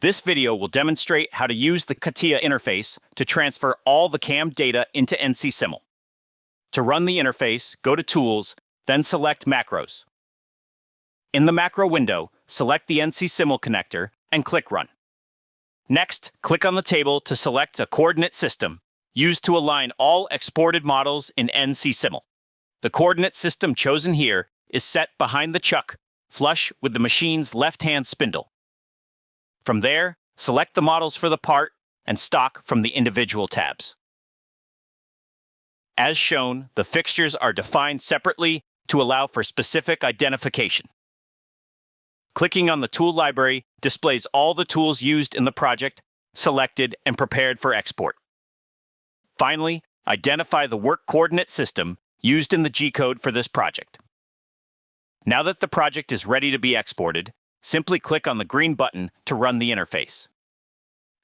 This video will demonstrate how to use the Catia interface to transfer all the CAM data into NC-Simul. To run the interface, go to Tools, then select Macros. In the macro window, select the NC-Simul connector and click Run. Next, click on the table to select a coordinate system used to align all exported models in NC-Simul. The coordinate system chosen here is set behind the chuck, flush with the machine's left-hand spindle. From there, select the models for the part and stock from the individual tabs. As shown, the fixtures are defined separately to allow for specific identification. Clicking on the tool library displays all the tools used in the project, selected and prepared for export. Finally, identify the work coordinate system used in the G-code for this project. Now that the project is ready to be exported, simply click on the green button to run the interface.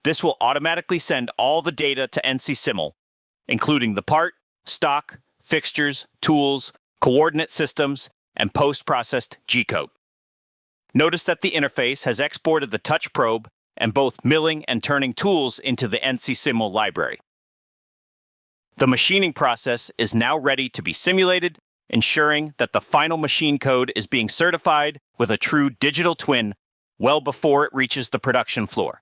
This will automatically send all the data to NC-Simul, including the part, stock, fixtures, tools, coordinate systems, and post-processed G-code. Notice that the interface has exported the touch probe and both milling and turning tools into the NC-Simul library. The machining process is now ready to be simulated, ensuring that the final machine code is being certified with a true digital twin well before it reaches the production floor.